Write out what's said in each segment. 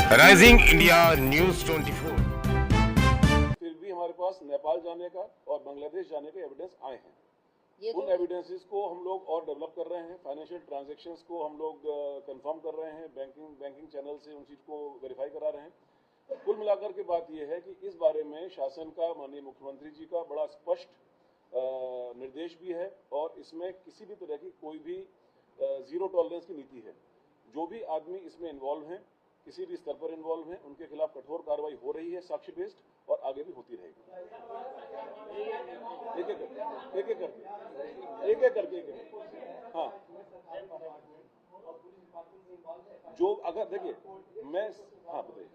Rising India news 24। फिर भी हमारे पास नेपाल जाने का और बांग्लादेश जाने के एविडेंस आए हैं। उन एविडेंसेस को हम लोग और डेवलप कर रहे हैं। फाइनेंशियल ट्रांजैक्शंस को हम लोग कंफर्म कर रहे हैं, बैंकिंग चैनल से उन चीज़ को वेरीफाई करा रहे हैं। कुल मिलाकर के बात यह है कि इस बारे में शासन का, माननीय मुख्यमंत्री जी का बड़ा स्पष्ट निर्देश भी है और इसमें किसी भी तरह की कोई भी जीरो टॉलरेंस की नीति है। जो भी आदमी इसमें इन्वॉल्व हैं, किसी भी स्तर पर इन्वॉल्व हैं, उनके खिलाफ कठोर कार्रवाई हो रही है, साक्ष्य बेस्ड, और आगे भी होती रहेगी। एक एक करके हाँ, जो अगर देखिए मैं हाँ बताइए।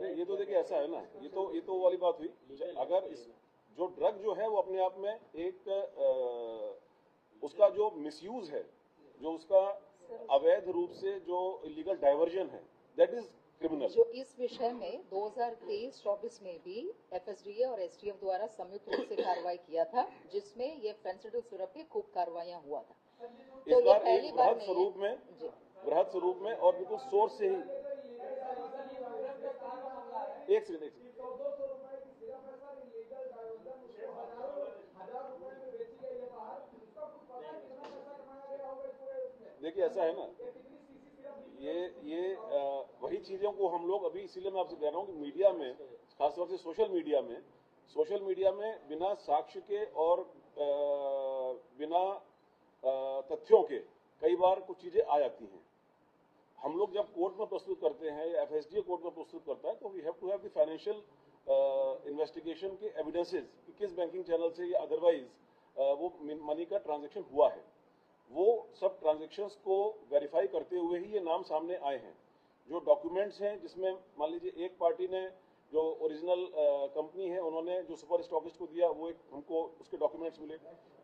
नहीं, ये तो देखिए ऐसा है ना, ये तो वाली बात हुई। अगर इस जो ड्रग जो है वो अपने आप में एक उसका जो मिसयूज है, जो उसका अवैध रूप से जो इलीगल डाइवर्जन है, दैट इज क्रिमिनल। जो इस विषय में 2023-24 में भी एफएसडीए और एसटीएफ द्वारा संयुक्त रूप से कार्रवाई किया था, जिसमें ये फेंसिडिल सिरप पे खूब कार्रवाइयां हुआ था। इस तो बार पहली एक बार बृहद स्वरूप में और बिल्कुल सोर्स से ही। एक सेकंड देखिए ऐसा है ना, ये वही चीजों को हम लोग अभी, इसीलिए मैं आपसे कह रहा हूँ कि मीडिया में, खासतौर से सोशल मीडिया में बिना साक्ष्य के और बिना तथ्यों के कई बार कुछ चीजें आ जाती हैं। हम लोग जब कोर्ट में प्रस्तुत करते हैं या एफएसडीए कोर्ट में प्रस्तुत करता है, तो we have to have the financial investigation के एविडेंसेस कि किस बैंकिंग चैनल से या अदरवाइज वो मनी का ट्रांजैक्शन हुआ है। वो सब ट्रांजैक्शंस को वेरीफाई करते हुए ही ये नाम सामने आए हैं। जो डॉक्यूमेंट्स हैं, जिसमें मान लीजिए एक पार्टी ने जो ओरिजिनल कंपनी है, उन्होंने जो सुपर स्टॉकिस्ट को दिया, वो एक हमको उसके डॉक्यूमेंट्स मिले।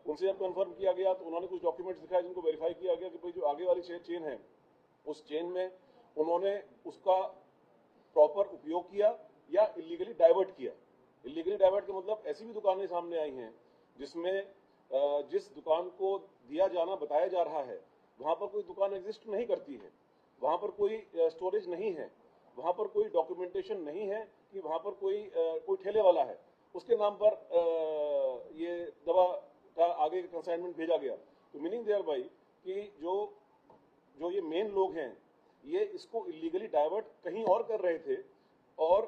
उनसे जब कंफर्म किया गया तो उन्होंने कुछ डॉक्यूमेंट्स दिखाए जिनको वेरीफाई किया गया कि भाई जो आगे वाली चेन है, उस चेन में उन्होंने उसका प्रॉपर उपयोग किया या इलीगली डाइवर्ट किया। इलीगली डाइवर्ट का मतलब ऐसी भी दुकानें सामने आई हैं जिसमें जिस दुकान को दिया जाना बताया जा रहा है, वहां पर कोई दुकान एग्जिस्ट नहीं करती है, वहां पर कोई स्टोरेज नहीं है, वहां पर कोई डॉक्यूमेंटेशन नहीं है कि वहां पर कोई ठेले वाला है, उसके नाम पर ये दवा का आगे कंसाइनमेंट भेजा गया। तो मीनिंग देयर बाई कि जो ये मेन लोग हैं, ये इसको इलीगली डाइवर्ट कहीं और कर रहे थे और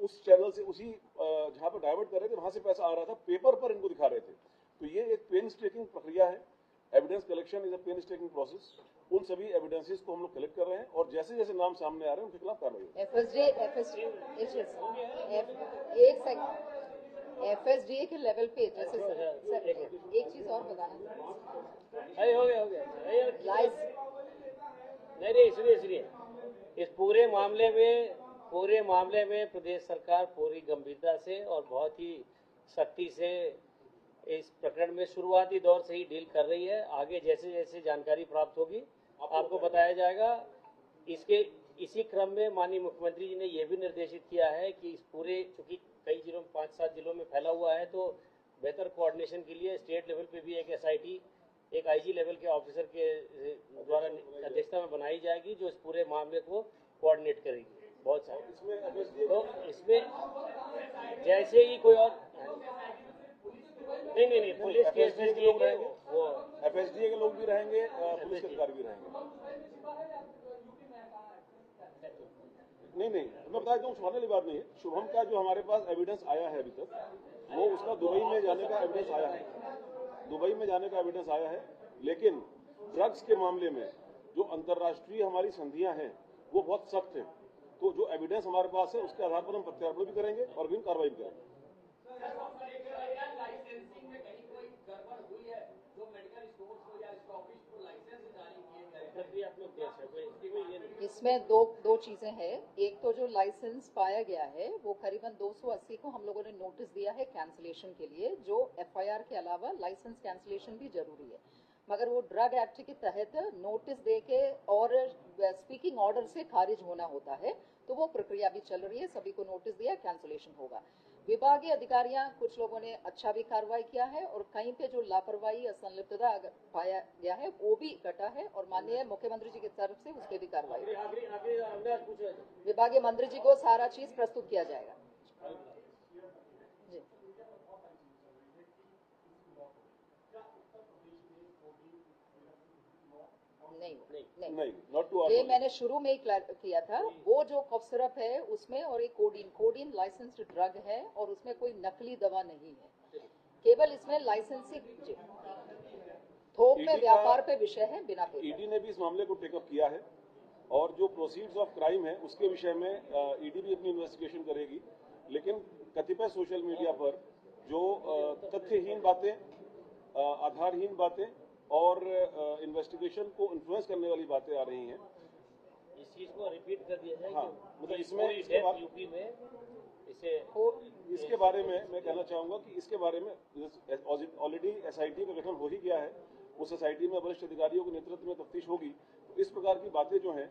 उस चैनल से, उसी जहां पर डाइवर्ट कर रहे थे, वहां से पैसा आ रहा था, पेपर पर इनको दिखा रहे थे। तो ये एक पेन स्टेकिंग प्रक्रिया है। Evidence collection is a painstaking process. उन सभी एविडेंसेस को हम लोग कलेक्ट कर रहे हैं और जैसे जैसे नाम सामने आ रहे हैं उनके खिलाफ कार्रवाई होगी। एफएसडीए के लेवल पे जैसे सर एक चीज और बताना हो गया नहीं इसलिए इस पूरे मामले में प्रदेश सरकार पूरी गंभीरता से और बहुत ही सख्ती से इस प्रकरण में शुरुआती दौर से ही डील कर रही है। आगे जैसे जैसे जानकारी प्राप्त होगी आपको बताया जाएगा। इसी क्रम में माननीय मुख्यमंत्री जी ने यह भी निर्देशित किया है कि इस पूरे, चूंकि कई जिलों, 5-7 जिलों में फैला हुआ है, तो बेहतर कोऑर्डिनेशन के लिए स्टेट लेवल पे भी एक एसआईटी, एक आईजी लेवल के ऑफिसर के द्वारा अध्यक्षता में बनाई जाएगी, जो इस पूरे मामले को कोऑर्डिनेट करेगी। बहुत सारे तो इसमें जैसे ही कोई और नहीं पुलिस के एफएसडीए के लोग रहेंगे, वो एफएसडीए के लोग भी रहेंगे, पुलिस के अधिकारी भी रहेंगे। नहीं मैं बता देता हूँ, छुपाने वाली बात नहीं है। शुभम का जो हमारे पास एविडेंस आया है अभी तक, वो उसका दुबई में जाने का एविडेंस आया है। लेकिन ड्रग्स के मामले में जो अंतर्राष्ट्रीय हमारी संधियां हैं वो बहुत सख्त हैं। तो जो एविडेंस हमारे पास है उसके आधार पर हम प्रत्यारोपण भी करेंगे और भी कार्रवाई भी करेंगे। इसमें दो चीजें हैं। एक तो जो लाइसेंस पाया गया है वो करीबन 280 को हम लोगों ने नोटिस दिया है कैंसिलेशन के लिए, जो एफआईआर के अलावा लाइसेंस कैंसिलेशन भी जरूरी है। मगर वो ड्रग एक्ट के तहत नोटिस देके और स्पीकिंग ऑर्डर से खारिज होना होता है, तो वो प्रक्रिया भी चल रही है, सभी को नोटिस दिया, कैंसलेशन होगा। विभागीय अधिकारियां कुछ लोगों ने अच्छा भी कार्रवाई किया है और कहीं पे जो लापरवाही या संलिप्तता अगर पाया गया है वो भी घटा है और माननीय मुख्यमंत्री जी की तरफ से उस पर भी कार्रवाई। विभागीय मंत्री जी को सारा चीज प्रस्तुत किया जाएगा। जी नहीं, नॉट टू ये मैंने शुरू में ही किया था। वो जो कफ सिरप है उसमें और एक कोडीन लाइसेंस्ड ड्रग है और उसमें कोई नकली दवा नहीं है, केवल इसमें लाइसेंसिंग थोक में व्यापार पे विषय है बिना पेपर। ईडी ने भी इस मामले को टेकअप किया है और जो प्रोसीड्स ऑफ क्राइम है उसके विषय में ईडी भी अपनी इन्वेस्टिगेशन करेगी, लेकिन कतिपय सोशल मीडिया पर जो तथ्यहीन बातें, आधारहीन बातें और इन्वेस्टिगेशन को इन्फ्लुएंस करने वाली बातें आ रही हैं, इस चीज को रिपीट कर दिया जाए। हाँ, मतलब इसमें यूपी में इसे इसके बारे में मैं कहना चाहूंगा कि इसके बारे में ऑलरेडी एसआईटी का गठन हो ही गया है। उस एसआईटी में वरिष्ठ अधिकारियों के नेतृत्व में तफ्तीश होगी। तो इस प्रकार की बातें जो हैं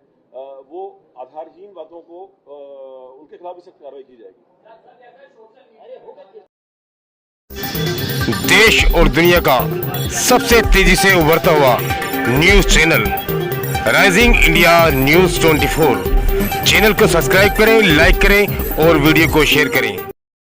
वो आधारहीन बातों को उनके खिलाफ भी सख्त कार्रवाई की जाएगी। देश और दुनिया का सबसे तेजी से उभरता हुआ news channel rising India news 24 channel को सब्सक्राइब करें, लाइक करें और वीडियो को शेयर करें।